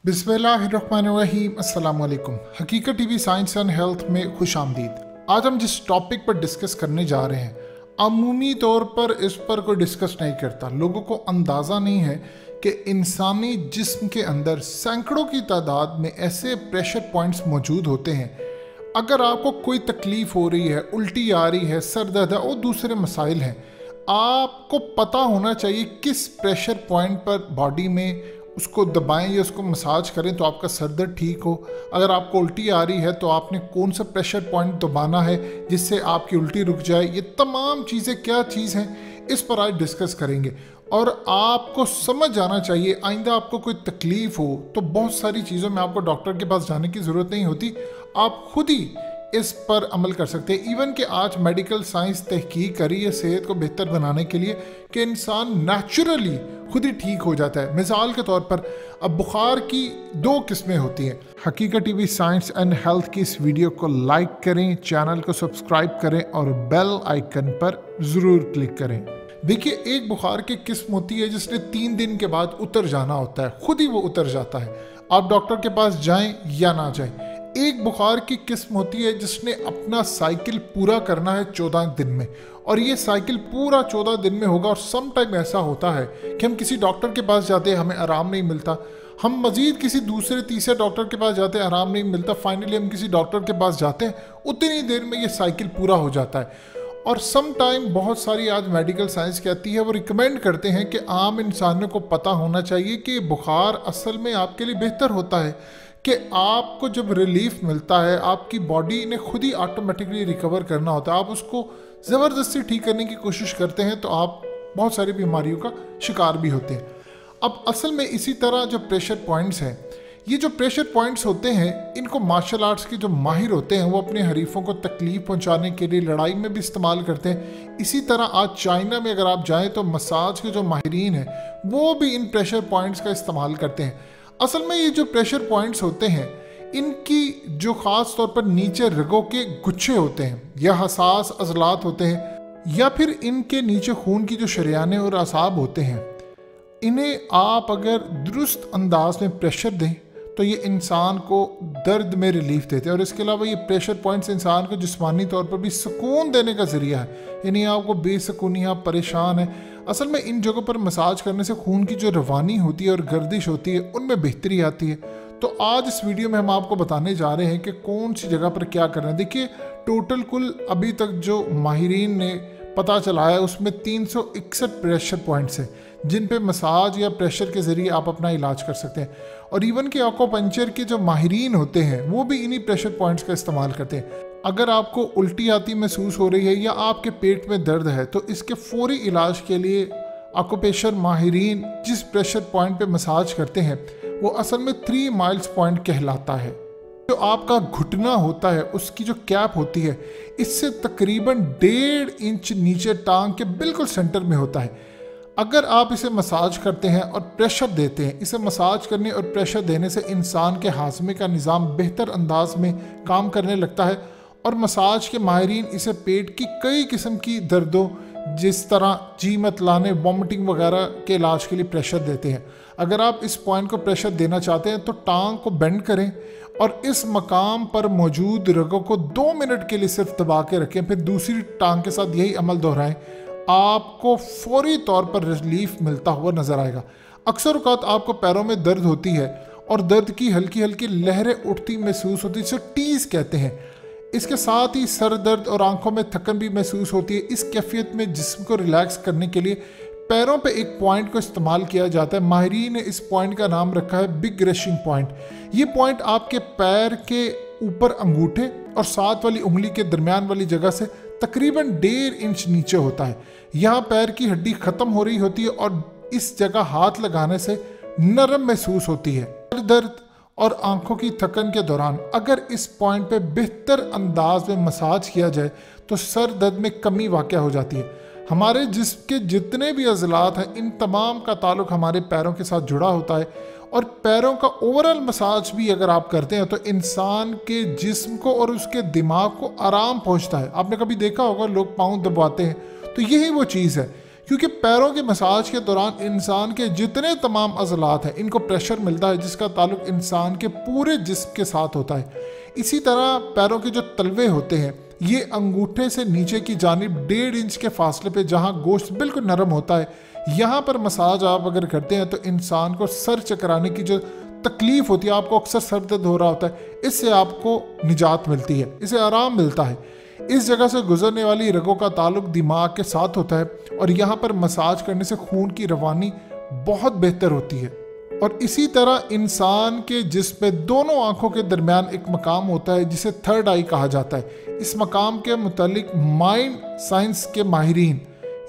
बिस्मिल्लाहिर्रहमानिर्रहीम। अस्सलाम वालेकुम। हकीकत टीवी साइंस एंड हेल्थ में खुश आमदीद। आज हम जिस टॉपिक पर डिस्कस करने जा रहे हैं, अमूमी तौर पर इस पर कोई डिस्कस नहीं करता। लोगों को अंदाज़ा नहीं है कि इंसानी जिस्म के अंदर सैकड़ों की तादाद में ऐसे प्रेशर पॉइंट्स मौजूद होते हैं। अगर आपको कोई तकलीफ़ हो रही है, उल्टी आ रही है, सर दर्द है और दूसरे मसाइल हैं, आपको पता होना चाहिए किस प्रेशर पॉइंट पर बॉडी में उसको दबाएं या उसको मसाज करें तो आपका सर दर्द ठीक हो। अगर आपको उल्टी आ रही है तो आपने कौन सा प्रेशर पॉइंट दबाना है जिससे आपकी उल्टी रुक जाए। ये तमाम चीज़ें क्या चीज़ हैं, इस पर आज डिस्कस करेंगे। और आपको समझ जाना चाहिए, आइंदा आपको कोई तकलीफ़ हो तो बहुत सारी चीज़ों में आपको डॉक्टर के पास जाने की ज़रूरत नहीं होती, आप खुद ही इस पर अमल कर सकते हैं। इवन कि आज मेडिकल साइंस तहकीक करी है सेहत को बेहतर बनाने के लिए कि इंसान नेचुरली खुद ही ठीक हो जाता है। मिसाल के तौर पर अब बुखार की दो किस्में होती हैं। हकीकत टीवी साइंस एंड हेल्थ की इस वीडियो को लाइक करें, चैनल को सब्सक्राइब करें और बेल आइकन पर ज़रूर क्लिक करें। देखिए, एक बुखार की किस्म होती है जिसने 3 दिन के बाद उतर जाना होता है, खुद ही वो उतर जाता है, आप डॉक्टर के पास जाएं या ना जाएं। एक बुखार की किस्म होती है जिसने अपना साइकिल पूरा करना है 14 दिन में, और ये साइकिल पूरा 14 दिन में होगा। और सम टाइम ऐसा होता है कि हम किसी डॉक्टर के पास जाते हैं, हमें आराम नहीं मिलता, हम मज़ीद किसी दूसरे तीसरे डॉक्टर के पास जाते हैं, आराम नहीं मिलता, फाइनली हम किसी डॉक्टर के पास जाते हैं, उतनी देर में ये साइकिल पूरा हो जाता है। और सम टाइम बहुत सारी आज मेडिकल साइंस कहती है, वो रिकमेंड करते हैं कि आम इंसानों को पता होना चाहिए कि बुखार असल में आपके लिए बेहतर होता है, कि आपको जब रिलीफ मिलता है आपकी बॉडी ने खुद ही ऑटोमेटिकली रिकवर करना होता है। आप उसको ज़बरदस्ती ठीक करने की कोशिश करते हैं तो आप बहुत सारी बीमारियों का शिकार भी होते हैं। अब असल में इसी तरह जो प्रेशर पॉइंट्स हैं, ये जो प्रेशर पॉइंट्स होते हैं, इनको मार्शल आर्ट्स के जो माहिर होते हैं वो अपने हरीफों को तकलीफ़ पहुंचाने के लिए लड़ाई में भी इस्तेमाल करते हैं। इसी तरह आज चाइना में अगर आप जाएँ तो मसाज के जो माहिरीन हैं वो भी इन प्रेशर पॉइंट्स का इस्तेमाल करते हैं। असल में ये जो प्रेशर पॉइंट्स होते हैं, इनकी जो ख़ास तौर पर नीचे रगों के गुच्छे होते हैं या हसास अज़लात होते हैं, या फिर इनके नीचे खून की जो शरियानें और असाब होते हैं, इन्हें आप अगर दुरुस्त अंदाज में प्रेशर दें तो ये इंसान को दर्द में रिलीफ देते हैं। और इसके अलावा ये प्रेशर पॉइंट्स इंसान को जिस्मानी तौर पर भी सुकून देने का ज़रिया है। यानी आपको बेसुकूनी, आप परेशान हैं, असल में इन जगहों पर मसाज करने से खून की जो रवानी होती है और गर्दिश होती है उनमें बेहतरी आती है। तो आज इस वीडियो में हम आपको बताने जा रहे हैं कि कौन सी जगह पर क्या करना है। देखिए, टोटल कुल अभी तक जो माहिरीन ने पता चला है उसमें 361 प्रेशर पॉइंट्स हैं जिन पे मसाज या प्रेशर के ज़रिए आप अपना इलाज कर सकते हैं। और इवन के एक्यूपंक्चर के जो माहिरीन होते हैं वो भी इन्हीं प्रेशर पॉइंट्स का इस्तेमाल करते हैं। अगर आपको उल्टी आती महसूस हो रही है या आपके पेट में दर्द है तो इसके फौरी इलाज के लिए एक्यूपंक्चर माहिरीन जिस प्रेशर पॉइंट पे मसाज करते हैं वो असल में 3 माइल्स पॉइंट कहलाता है। जो आपका घुटना होता है उसकी जो कैप होती है इससे तकरीबन 1.5 इंच नीचे टांग के बिल्कुल सेंटर में होता है। अगर आप इसे मसाज करते हैं और प्रेशर देते हैं, इसे मसाज करने और प्रेशर देने से इंसान के हाजमे का निज़ाम बेहतर अंदाज में काम करने लगता है। और मसाज के माहिरीन इसे पेट की कई किस्म की दर्दों जिस तरह जी मतलाने, वॉमिटिंग वगैरह के इलाज के लिए प्रेशर देते हैं। अगर आप इस पॉइंट को प्रेशर देना चाहते हैं तो टांग को बेंड करें और इस मकाम पर मौजूद रगों को 2 मिनट के लिए सिर्फ दबा के रखें, फिर दूसरी टांग के साथ यही अमल दोहराएं। आपको फौरी तौर पर रिलीफ मिलता हुआ नजर आएगा। अक्सर औक़ात आपको पैरों में दर्द होती है और दर्द की हल्की हल्की लहरें उठती महसूस होती है, जिसे टीज कहते हैं। इसके साथ ही सर दर्द और आंखों में थकन भी महसूस होती है। इस कैफियत में जिस्म को रिलैक्स करने के लिए पैरों पे एक पॉइंट को इस्तेमाल किया जाता है। माहिरीन ने इस पॉइंट का नाम रखा है बिग रशिंग पॉइंट। ये पॉइंट आपके पैर के ऊपर अंगूठे और साथ वाली उंगली के दरमियान वाली जगह से तकरीबन 1.5 इंच नीचे होता है। यहाँ पैर की हड्डी ख़त्म हो रही होती है और इस जगह हाथ लगाने से नरम महसूस होती है। दर्द और आंखों की थकन के दौरान अगर इस पॉइंट पे बेहतर अंदाज में मसाज किया जाए तो सर दर्द में कमी वाक़या हो जाती है। हमारे जिस्म के जितने भी अज़लात हैं इन तमाम का ताल्लुक़ हमारे पैरों के साथ जुड़ा होता है। और पैरों का ओवरऑल मसाज भी अगर आप करते हैं तो इंसान के जिस्म को और उसके दिमाग को आराम पहुंचता है। आपने कभी देखा होगा लोग पाँव दबाते हैं तो यही वो चीज़ है क्योंकि पैरों के मसाज के दौरान इंसान के जितने तमाम अज़लात हैं इनको प्रेशर मिलता है जिसका ताल्लुक इंसान के पूरे जिस्म के साथ होता है। इसी तरह पैरों के जो तलवे होते हैं ये अंगूठे से नीचे की जानिब 1.5 इंच के फासले पे जहाँ गोश्त बिल्कुल नरम होता है, यहाँ पर मसाज आप अगर करते हैं तो इंसान को सर चकराने की जो तकलीफ होती है, आपको अक्सर सर दर्द हो रहा होता है, इससे आपको निजात मिलती है, इसे आराम मिलता है। इस जगह से गुजरने वाली रगों का ताल्लुक दिमाग के साथ होता है और यहाँ पर मसाज करने से खून की रवानी बहुत बेहतर होती है। और इसी तरह इंसान के जिस्म में दोनों आंखों के दरमियान एक मकाम होता है जिसे थर्ड आई कहा जाता है। इस मकाम के मुतालिक माइंड साइंस के माहिरीन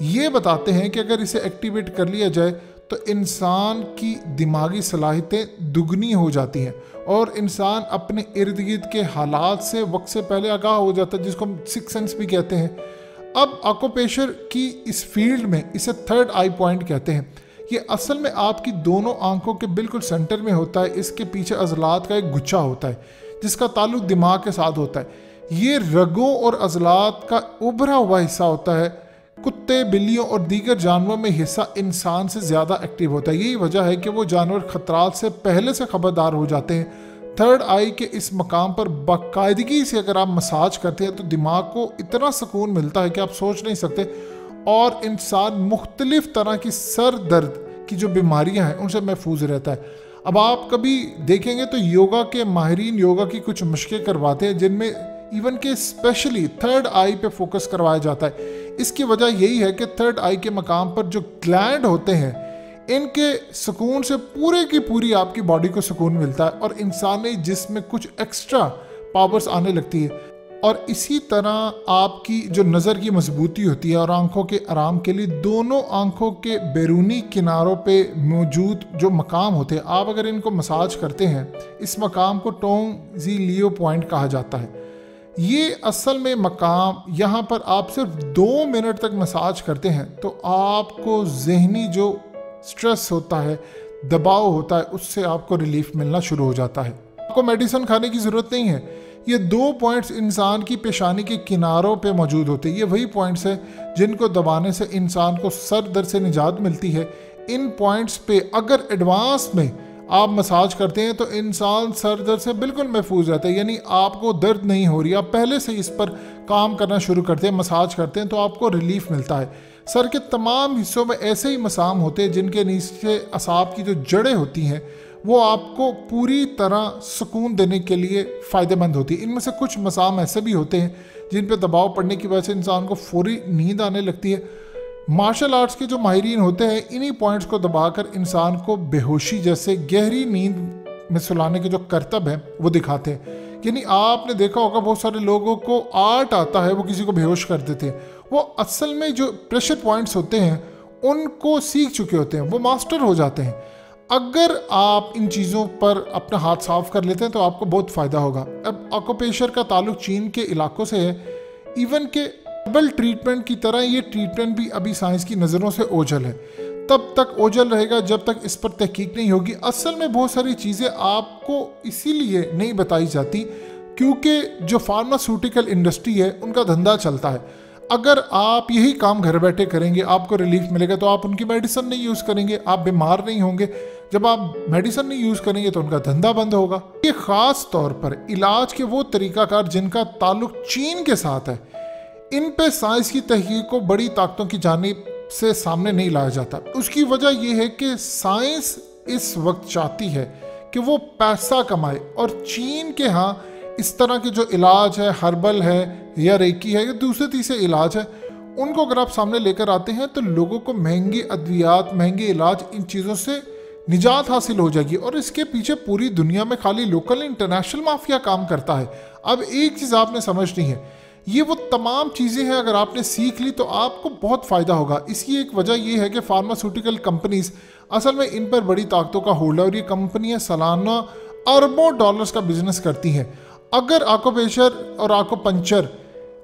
ये बताते हैं कि अगर इसे एक्टिवेट कर लिया जाए तो इंसान की दिमागी सलाहियतें दुगनी हो जाती हैं और इंसान अपने इर्द गिर्द के हालात से वक्त से पहले आगाह हो जाता है, जिसको हम सिक्स सेंस भी कहते हैं। अब आक्यूप्रेशर की इस फील्ड में इसे थर्ड आई पॉइंट कहते हैं। ये असल में आपकी दोनों आंखों के बिल्कुल सेंटर में होता है। इसके पीछे अज़लात का एक गुच्छा होता है जिसका ताल्लुक दिमाग के साथ होता है। ये रगों और अज़लात का उभरा हुआ हिस्सा होता है। कुत्ते, बिल्लियों और दीगर जानवरों में हिस्सा इंसान से ज़्यादा एक्टिव होता है। यही वजह है कि वो जानवर खतरात से पहले से खबरदार हो जाते हैं। थर्ड आई के इस मकाम पर बाकायदगी से अगर आप मसाज करते हैं तो दिमाग को इतना सुकून मिलता है कि आप सोच नहीं सकते, और इंसान मुख्तलिफ तरह की सर दर्द की जो बीमारियां हैं उनसे महफूज रहता है। अब आप कभी देखेंगे तो योगा के माहिरीन योगा की कुछ मशक़ें करवाते हैं जिनमें इवन के स्पेशली थर्ड आई पे फोकस करवाया जाता है। इसकी वजह यही है कि थर्ड आई के मकाम पर जो ग्लैंड होते हैं इनके सुकून से पूरे की पूरी आपकी बॉडी को सुकून मिलता है और इंसानी जिस्म में कुछ एक्स्ट्रा पावर्स आने लगती है। और इसी तरह आपकी जो नज़र की मजबूती होती है और आंखों के आराम के लिए दोनों आंखों के बैरूनी किनारों पे मौजूद जो मकाम होते हैं, आप अगर इनको मसाज करते हैं, इस मकाम को टोंग जी लियो पॉइंट कहा जाता है। ये असल में मकाम यहाँ पर आप सिर्फ 2 मिनट तक मसाज करते हैं तो आपको जहनी जो स्ट्रेस होता है, दबाव होता है, उससे आपको रिलीफ मिलना शुरू हो जाता है। आपको मेडिसिन खाने की ज़रूरत नहीं है। ये 2 पॉइंट्स इंसान की पेशानी के किनारों पे मौजूद होते हैं। ये वही पॉइंट्स हैं जिनको दबाने से इंसान को सर दर्द से निजात मिलती है। इन पॉइंट्स पे अगर एडवांस में आप मसाज करते हैं तो इंसान सर दर्द से बिल्कुल महफूज रहता है, यानी आपको दर्द नहीं हो रही। आप पहले से इस पर काम करना शुरू करते हैं, मसाज करते हैं तो आपको रिलीफ मिलता है। सर के तमाम हिस्सों में ऐसे ही मसाम होते हैं जिनके नीचे असाब की जो जड़ें होती हैं वो आपको पूरी तरह सुकून देने के लिए फ़ायदेमंद होती है। इनमें से कुछ मसाम ऐसे भी होते हैं जिन पर दबाव पड़ने की वजह से इंसान को फौरी नींद आने लगती है। मार्शल आर्ट्स के जो माहिरीन होते हैं इन्हीं पॉइंट्स को दबाकर इंसान को बेहोशी जैसे गहरी नींद में सुलाने के जो करतब हैं वो दिखाते हैं। यानी आपने देखा होगा बहुत सारे लोगों को आर्ट आता है, वो किसी को बेहोश कर देते हैं। वो असल में जो प्रेशर पॉइंट्स होते हैं उनको सीख चुके होते हैं, वो मास्टर हो जाते हैं। अगर आप इन चीज़ों पर अपना हाथ साफ कर लेते हैं तो आपको बहुत फ़ायदा होगा। अब आक्यूप्रेशर का ताल्लुक चीन के इलाकों से है। इवन के हर्बल ट्रीटमेंट की तरह ये ट्रीटमेंट भी अभी साइंस की नज़रों से ओझल है। तब तक ओझल रहेगा जब तक इस पर तहकीक नहीं होगी। असल में बहुत सारी चीज़ें आपको इसीलिए नहीं बताई जाती क्योंकि जो फार्मास्यूटिकल इंडस्ट्री है उनका धंधा चलता है। अगर आप यही काम घर बैठे करेंगे आपको रिलीफ मिलेगा तो आप उनकी मेडिसिन नहीं यूज़ करेंगे, आप बीमार नहीं होंगे। जब आप मेडिसिन नहीं यूज़ करेंगे तो उनका धंधा बंद होगा। ये ख़ास तौर पर इलाज के वो तरीक़ाकार जिनका ताल्लुक चीन के साथ है, इन पे साइंस की तहकीक को बड़ी ताकतों की जानिब से सामने नहीं लाया जाता। उसकी वजह यह है कि साइंस इस वक्त चाहती है कि वो पैसा कमाए और चीन के यहाँ इस तरह के जो इलाज है, हर्बल है या रेकी है या दूसरे तीसरे इलाज है, उनको अगर आप सामने लेकर आते हैं तो लोगों को महंगी अद्वियात, महंगे इलाज, इन चीज़ों से निजात हासिल हो जाएगी। और इसके पीछे पूरी दुनिया में खाली लोकल इंटरनेशनल माफिया काम करता है। अब एक चीज़ आपने समझनी है, ये वो तमाम चीज़ें हैं अगर आपने सीख ली तो आपको बहुत फ़ायदा होगा। इसकी एक वजह यह है कि फार्मास्यूटिकल कंपनीज असल में इन पर बड़ी ताकतों का होल्ड है और ये कंपनियां सालाना अरबों डॉलर्स का बिजनेस करती हैं। अगर आक्यूप्रेशर और आक्यूपंक्चर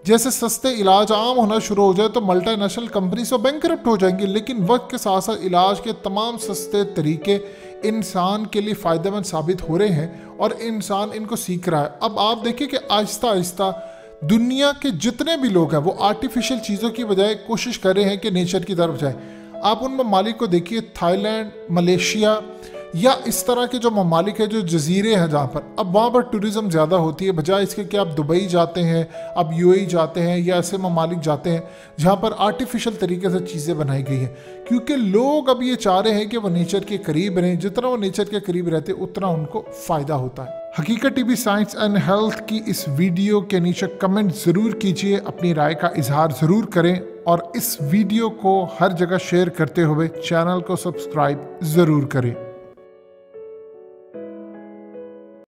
जैसे सस्ते इलाज आम होना शुरू हो जाए तो मल्टीनेशनल कंपनी तो बैंकरप्ट हो जाएंगी, लेकिन वक्त के साथ साथ इलाज के तमाम सस्ते तरीके इंसान के लिए फ़ायदेमंद साबित हो रहे हैं और इंसान इनको सीख रहा है। अब आप देखिए कि आहिस्ता आहिस्ता दुनिया के जितने भी लोग हैं वो आर्टिफिशियल चीज़ों की बजाय कोशिश कर रहे हैं कि नेचर की तरफ जाए। आप उन ममालिक को देखिए, थाईलैंड, मलेशिया या इस तरह के जो ममालिक है, जो जजीरे हैं जहाँ पर, अब वहाँ पर टूरिज़्म ज़्यादा होती है, बजाय इसके कि आप दुबई जाते हैं, आप यूएई जाते हैं या ऐसे ममालिक जाते हैं जहाँ पर आर्टिफिशियल तरीके से चीज़ें बनाई गई हैं। क्योंकि लोग अब ये चाह रहे हैं कि वो नेचर के करीब रहें, जितना वो नेचर के करीब रहते उतना उनको फ़ायदा होता है। हकीकत टीवी साइंस एंड हेल्थ की इस वीडियो के नीचे कमेंट ज़रूर कीजिए, अपनी राय का इजहार ज़रूर करें और इस वीडियो को हर जगह शेयर करते हुए चैनल को सब्सक्राइब ज़रूर करें।